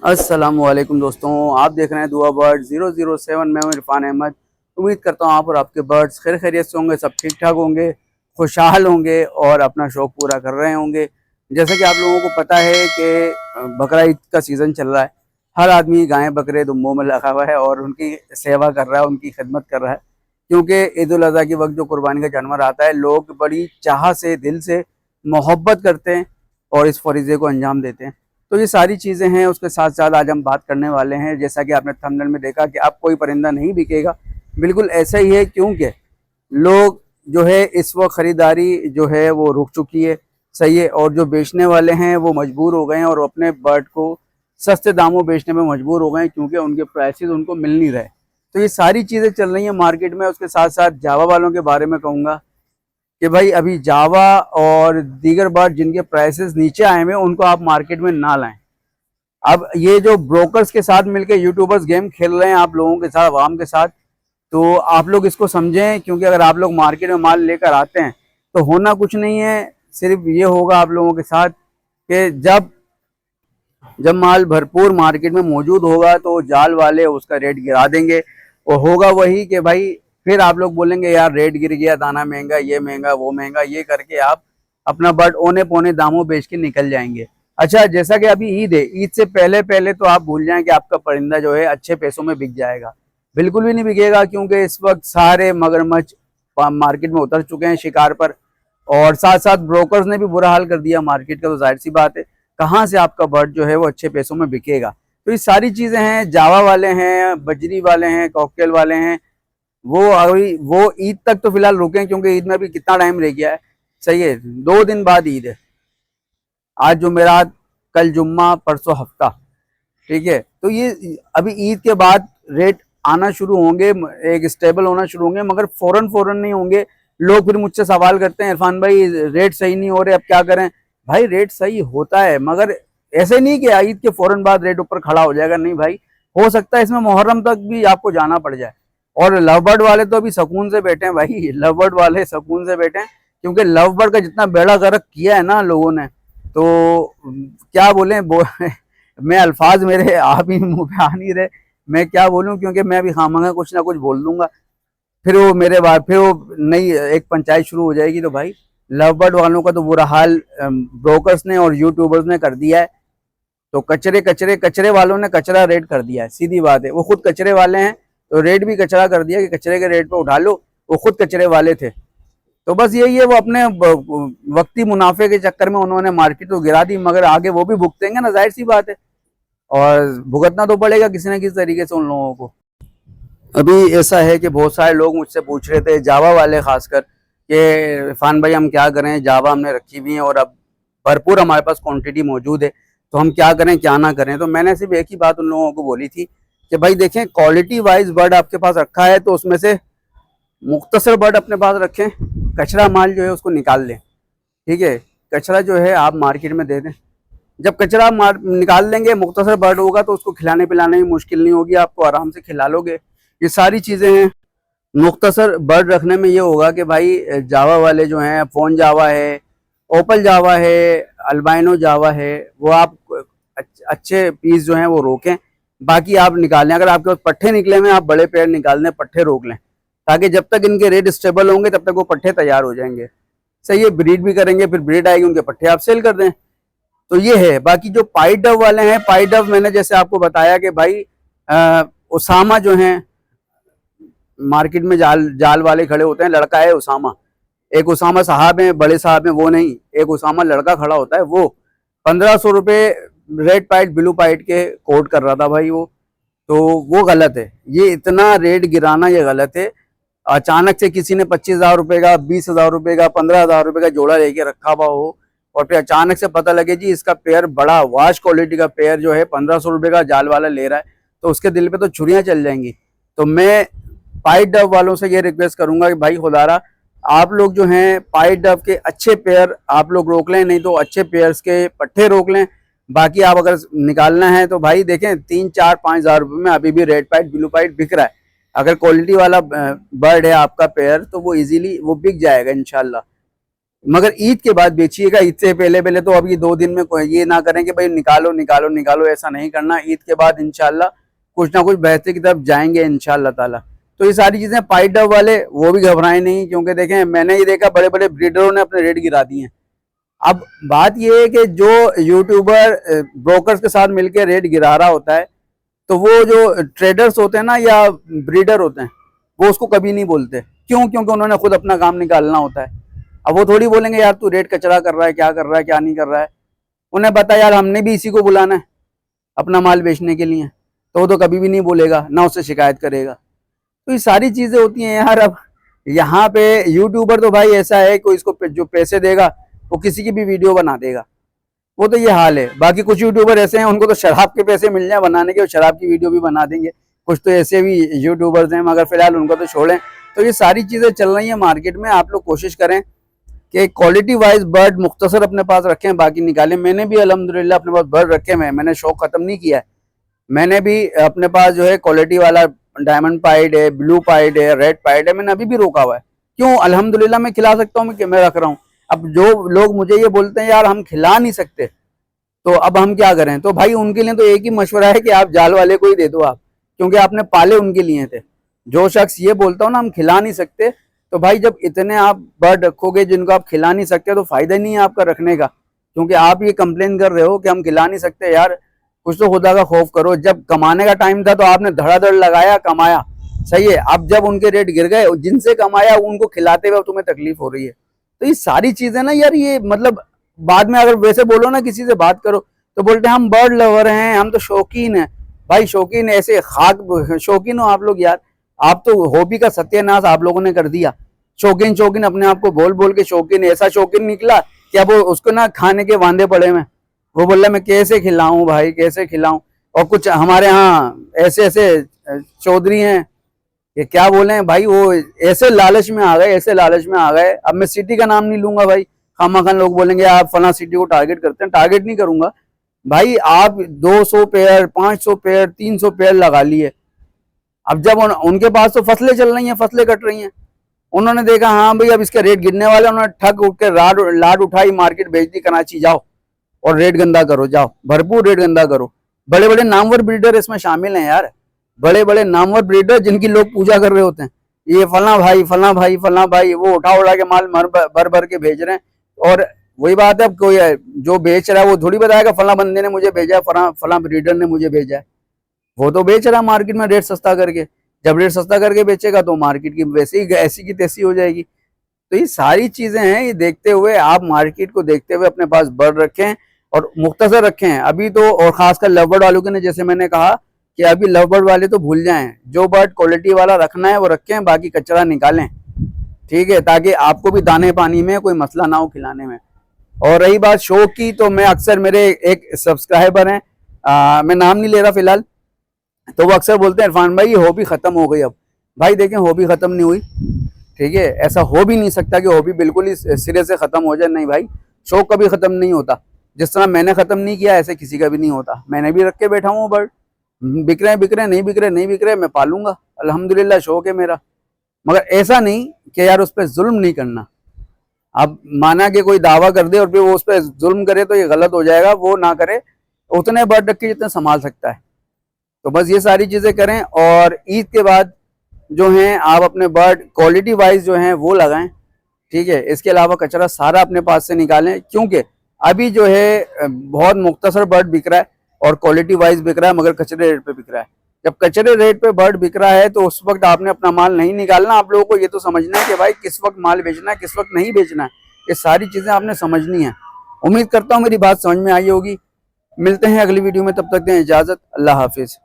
अस्सलामुअलैकुम दोस्तों, आप देख रहे हैं दुआ बर्ड 007। मैं हूं इरफान अहमद। उम्मीद करता हूं आप और आपके बर्ड्स खैर खैरियत से होंगे, सब ठीक ठाक होंगे, खुशहाल होंगे और अपना शौक़ पूरा कर रहे होंगे। जैसे कि आप लोगों को पता है कि बकरा ईद का सीज़न चल रहा है। हर आदमी गाय बकरे दुम्बों में लगा हुआ है और उनकी सेवा कर रहा है, उनकी खिदमत कर रहा है, क्योंकि ईद उल अज़हा के वक्त जो कुर्बानी का जानवर आता है, लोग बड़ी चाह से, दिल से मोहब्बत करते हैं और इस फरीज़े को अंजाम देते हैं। तो ये सारी चीज़ें हैं। उसके साथ साथ आज हम बात करने वाले हैं, जैसा कि आपने थंबनेल में देखा, कि अब कोई परिंदा नहीं बिकेगा। बिल्कुल ऐसा ही है, क्योंकि लोग जो है इस वक्त ख़रीदारी जो है वो रुक चुकी है, सही है, और जो बेचने वाले हैं वो मजबूर हो गए हैं और अपने बर्ड को सस्ते दामों बेचने में मजबूर हो गए हैं, क्योंकि उनके प्राइसेस उनको मिल नहीं रहे। तो ये सारी चीज़ें चल रही हैं मार्केट में। उसके साथ साथ जावा वालों के बारे में कहूँगा कि भाई अभी जावा और दीगर बर्ड जिनके प्राइसेस नीचे आए हुए हैं, उनको आप मार्केट में ना लाएं। अब ये जो ब्रोकर्स के साथ मिलकर यूट्यूबर्स गेम खेल रहे हैं आप लोगों के साथ, आवाम के साथ, तो आप लोग इसको समझें, क्योंकि अगर आप लोग मार्केट में माल लेकर आते हैं तो होना कुछ नहीं है। सिर्फ ये होगा आप लोगों के साथ कि जब जब माल भरपूर मार्केट में मौजूद होगा तो जाल वाले उसका रेट गिरा देंगे, और होगा वही कि भाई फिर आप लोग बोलेंगे यार रेट गिर गया, दाना महंगा, ये महंगा, वो महंगा, ये करके आप अपना बर्ड औने पौने दामों बेच के निकल जाएंगे। अच्छा, जैसा कि अभी ईद है, ईद से पहले पहले तो आप भूल जाएं कि आपका परिंदा जो है अच्छे पैसों में बिक जाएगा। बिल्कुल भी नहीं बिकेगा, क्योंकि इस वक्त सारे मगरमच्छ मार्केट में उतर चुके हैं शिकार पर, और साथ साथ ब्रोकर्स ने भी बुरा हाल कर दिया मार्केट का। तो जाहिर सी बात है, कहाँ से आपका बर्ड जो है वो अच्छे पैसों में बिकेगा। तो ये सारी चीज़ें हैं। जावा वाले हैं, बजरी वाले हैं, कॉकटेल वाले हैं, वो अभी वो ईद तक तो फिलहाल रुके, क्योंकि ईद में अभी कितना टाइम रह गया है, सही है, 2 दिन बाद ईद है। आज जुमेरात, कल जुम्मा, परसों हफ्ता, ठीक है। तो ये अभी ईद के बाद रेट आना शुरू होंगे, एक स्टेबल होना शुरू होंगे, मगर फौरन फौरन नहीं होंगे। लोग फिर मुझसे सवाल करते हैं, इरफान भाई रेट सही नहीं हो रहे, अब क्या करें। भाई रेट सही होता है, मगर ऐसे नहीं कि ईद के फौरन बाद रेट ऊपर खड़ा हो जाएगा, नहीं भाई। हो सकता है इसमें मुहर्रम तक भी आपको जाना पड़ जाए। और लव बर्ड वाले तो अभी सुकून से बैठे हैं भाई, लव बर्ड वाले सुकून से बैठे हैं, क्योंकि लव बर्ड का जितना बेड़ा गर्क किया है ना लोगों ने, तो क्या बोले मैं अल्फाज मेरे आप ही मुंह पे आ नहीं रहे, मैं क्या बोलूं, क्योंकि मैं अभी खामंगा कुछ ना कुछ बोल दूंगा, फिर वो मेरे बाद फिर वो नई एक पंचायत शुरू हो जाएगी। तो भाई लव बर्ड वालों का तो बुरा हाल ब्रोकर्स ने और यूट्यूबर्स ने कर दिया है। तो कचरे कचरे कचरे वालों ने कचरा रेट कर दिया है, सीधी बात है। वो खुद कचरे वाले हैं, तो रेट भी कचरा कर दिया कि कचरे के रेट पे उठा लो। वो खुद कचरे वाले थे। तो बस यही है, वो अपने वक्ती मुनाफे के चक्कर में उन्होंने मार्केट को गिरा दी, मगर आगे वो भी भुगतेंगे ना, जाहिर सी बात है, और भुगतना तो पड़ेगा किसी न किसी तरीके से उन लोगों को। अभी ऐसा है कि बहुत सारे लोग मुझसे पूछ रहे थे, जावा वाले खासकर, कि इरफान भाई हम क्या करें, जावा हमने रखी हुई है और अब भरपूर हमारे पास क्वांटिटी मौजूद है, तो हम क्या करें क्या ना करें। तो मैंने सिर्फ एक ही बात उन लोगों को बोली थी कि भाई देखें, क्वालिटी वाइज बर्ड आपके पास रखा है तो उसमें से मुख्तसर बर्ड अपने पास रखें, कचरा माल जो है उसको निकाल लें, ठीक है। कचरा जो है आप मार्केट में दे दें। जब कचरा निकाल देंगे, मुख्तसर बर्ड होगा, तो उसको खिलाने पिलाने में मुश्किल नहीं होगी, आपको आराम से खिला लोगे। ये सारी चीज़ें हैं। मुख्तसर बर्ड रखने में ये होगा कि भाई जावा वाले जो हैं, फोन जावा है, ओपल जावा है, अल्बाइनो जावा है, वो आप अच्छे पीस जो हैं वो रोकें। बाकी आप निकालें, अगर आपके पास पट्ठे निकले में, आप बड़े पेड़ निकाल दें, पट्ठे रोक लें, ताकि जब तक इनके रेट स्टेबल होंगे तब तक वो पट्ठे तैयार हो जाएंगे। सही है, ब्रीड भी करेंगे, फिर ब्रीड आएगी, उनके पट्ठे आप सेल कर दें। तो ये है। बाकी जो पाई डव वाले हैं, पाई डव मैंने जैसे आपको बताया कि भाई उसामा जो हैं, मार्केट में जाल वाले खड़े होते हैं, लड़का है उसामा, एक उसामा साहब हैं, बड़े साहब हैं, वो नहीं, एक उसामा लड़का खड़ा होता है, वो 1500 रुपये रेड पाइट ब्लू पाइट के कोट कर रहा था भाई वो। तो वो गलत है, ये इतना रेट गिराना ये गलत है। अचानक से किसी ने 25,000 रुपये का, 20,000 रुपये का, 15,000 रुपये का जोड़ा लेके रखा हुआ हो, और फिर अचानक से पता लगे जी इसका पेयर बड़ा वाश क्वालिटी का पेयर जो है 1500 रुपये का जाल वाला ले रहा है, तो उसके दिल पे तो छुरियां चल जाएंगी। तो मैं पाइट डव वालों से ये रिक्वेस्ट करूंगा कि भाई खुदारा, आप लोग जो हैं पाइट डव के अच्छे पेयर आप लोग रोक लें, नहीं तो अच्छे पेयर्स के पट्ठे रोक लें। बाकी आप अगर निकालना है तो भाई देखें, 3, 4, 5 हज़ार रुपये में अभी भी रेड पाइट ब्लू पाइट बिक रहा है। अगर क्वालिटी वाला बर्ड है आपका पेयर, तो वो इजीली वो बिक जाएगा इंशाल्लाह। मगर ईद के बाद बेचिएगा। ईद से पहले पहले तो अब ये 2 दिन में कोई ये ना करें कि भाई निकालो निकालो निकालो, ऐसा नहीं करना। ईद के बाद इंशाल्लाह कुछ ना कुछ बेहतरी की तरफ जाएंगे इंशाल्लाह ताला। तो ये सारी चीजें पाइट डब वाले वो भी घबराए नहीं, क्योंकि देखें मैंने ये देखा बड़े बड़े ब्रीडरों ने अपने रेट गिरा दिए हैं। अब बात ये है कि जो यूट्यूबर ब्रोकर्स के साथ मिलकर रेट गिरा रहा होता है, तो वो जो ट्रेडर्स होते हैं ना या ब्रीडर होते हैं, वो उसको कभी नहीं बोलते। क्यों? क्योंकि उन्होंने खुद अपना काम निकालना होता है। अब वो थोड़ी बोलेंगे यार तू रेट कचरा कर रहा है, क्या कर रहा है, क्या नहीं कर रहा है। उन्हें पता यार हमने भी इसी को बुलाना है अपना माल बेचने के लिए, तो वो तो कभी भी नहीं बोलेगा, ना उससे शिकायत करेगा। तो ये सारी चीजें होती हैं यार। अब यहाँ पे यूट्यूबर तो भाई ऐसा है कोई इसको जो पैसे देगा वो किसी की भी वीडियो बना देगा, वो तो ये हाल है। बाकी कुछ यूट्यूबर ऐसे हैं उनको तो शराब के पैसे मिल जाए बनाने के, और शराब की वीडियो भी बना देंगे। कुछ तो ऐसे भी यूट्यूबर्स हैं, मगर फिलहाल उनको तो छोड़ें। तो ये सारी चीजें चल रही हैं मार्केट में। आप लोग कोशिश करें कि क्वालिटी वाइज बर्ड मुख्तसर अपने पास रखें, बाकी निकालें। मैंने भी अल्हम्दुलिल्लाह अपने पास बर्ड रखे हुए हैं, मैंने शौक खत्म नहीं किया है। मैंने भी अपने पास जो है क्वालिटी वाला डायमंड पाइड है, ब्लू पाइड है, रेड पाइड है, मैंने अभी भी रोका हुआ है। क्यों? अल्हम्दुलिल्लाह मैं खिला सकता हूँ, मैं रख रहा हूँ। अब जो लोग मुझे ये बोलते हैं यार हम खिला नहीं सकते, तो अब हम क्या करें? तो भाई उनके लिए तो एक ही मशवरा है कि आप जाल वाले को ही दे दो आप, क्योंकि आपने पाले उनके लिए थे। जो शख्स ये बोलता हो ना हम खिला नहीं सकते, तो भाई जब इतने आप बर्ड रखोगे जिनको आप खिला नहीं सकते, तो फायदा नहीं है आपका रखने का। क्योंकि आप ये कंप्लेन कर रहे हो कि हम खिला नहीं सकते, यार कुछ तो खुदा का खौफ करो। जब कमाने का टाइम था तो आपने धड़ाधड़ लगाया, कमाया, सही है। अब जब उनके रेट गिर गए, जिनसे कमाया उनको खिलाते हुए तुम्हें तकलीफ हो रही है। तो ये सारी चीजें ना यार, ये मतलब बाद में अगर वैसे बोलो ना किसी से बात करो तो बोलते हैं हम बर्ड लवर हैं, हम तो शौकीन हैं। भाई शौकीन ऐसे खाक शौकीन हो आप लोग यार। आप तो हॉबी का सत्यानाश आप लोगों ने कर दिया। शौकीन शौकीन अपने आप को बोल बोल के शौकीन, ऐसा शौकीन निकला कि अब उसको ना खाने के वांदे पड़े में। वो बोल रहा मैं कैसे खिलाऊं भाई, कैसे खिलाऊं। और कुछ हमारे यहाँ ऐसे ऐसे चौधरी हैं, ये क्या बोले भाई, वो ऐसे लालच में आ गए, ऐसे लालच में आ गए। अब मैं सिटी का नाम नहीं लूंगा भाई, खामाखान लोग बोलेंगे आप फला सिटी को टारगेट करते हैं। टारगेट नहीं करूंगा भाई। आप 200 पेयर, 500 पेयर, 300 पेयर लगा लिए। अब जब उनके पास तो फसलें चल रही हैं, फसलें कट रही हैं, उन्होंने देखा हाँ भाई अब इसके रेट गिरने वाले, उन्होंने ठग उठ के लाड उठाई, मार्केट भेज दी कराची, जाओ और रेट गंदा करो, जाओ भरपूर रेट गंदा करो। बड़े बड़े नामवर ब्रीडर इसमें शामिल हैं यार, बड़े बड़े नामवर ब्रीडर जिनकी लोग पूजा कर रहे होते हैं। ये फला भाई फला भाई फला भाई, वो उठा उठा के माल भर भर के भेज रहे हैं। और वही बात है, अब कोई जो बेच रहा है वो थोड़ी बताएगा फला बंदे ने मुझे भेजा है, फला ब्रीडर ने मुझे भेजा है। वो तो बेच रहा है मार्केट में रेट सस्ता करके। जब रेट सस्ता करके बेचेगा तो मार्केट की वैसे ही ऐसी की तैसी हो जाएगी। तो ये सारी चीजें हैं, ये देखते हुए आप मार्केट को देखते हुए अपने पास बर्ड रखें और मुख्तसर रखें अभी तो। और खासकर लव बर्ड वालों के ने, जैसे मैंने कहा कि अभी लव बर्ड वाले तो भूल जाएं, जो बर्ड क्वालिटी वाला रखना है वो रखें, बाकी कचरा निकालें, ठीक है, ताकि आपको भी दाने पानी में कोई मसला ना हो खिलाने में। और रही बात शौक की, तो मैं अक्सर, मेरे एक सब्सक्राइबर हैं, मैं नाम नहीं ले रहा फिलहाल, तो वो अक्सर बोलते हैं इरफान भाई ये हॉबी खत्म हो गई। अब भाई देखें हॉबी खत्म नहीं हुई, ठीक है, ऐसा हो भी नहीं सकता कि हॉबी बिल्कुल ही सिरे से खत्म हो जाए, नहीं भाई, शौक कभी खत्म नहीं होता। जिस तरह मैंने खत्म नहीं किया ऐसे किसी का भी नहीं होता। मैंने भी रख के बैठा हूँ बर्ड, बिक रहे नहीं बिक रहे नहीं बिक रहे, मैं पालूंगा, अल्हम्दुलिल्लाह शौक है मेरा। मगर ऐसा नहीं कि यार उस पर जुल्म नहीं करना। अब माना कि कोई दावा कर दे और फिर वो उस पर जुल्म करे तो ये गलत हो जाएगा, वो ना करे, उतने बर्ड रख के जितने संभाल सकता है। तो बस ये सारी चीजें करें। और ईद के बाद जो हैं आप अपने बर्ड क्वालिटी वाइज जो हैं वो लगाएं, ठीक है। इसके अलावा कचरा सारा अपने पास से निकालें, क्योंकि अभी जो है बहुत मुख्तसर बर्ड बिक रहा है और क्वालिटी वाइज बिक रहा है, मगर कचरे रेट पे बिक रहा है। जब कचरे रेट पे बर्ड बिक रहा है तो उस वक्त आपने अपना माल नहीं निकालना। आप लोगों को ये तो समझना है कि भाई किस वक्त माल बेचना है, किस वक्त नहीं बेचना है, ये सारी चीजें आपने समझनी है। उम्मीद करता हूँ मेरी बात समझ में आई होगी। मिलते हैं अगली वीडियो में, तब तक दें इजाजत, अल्लाह हाफिज।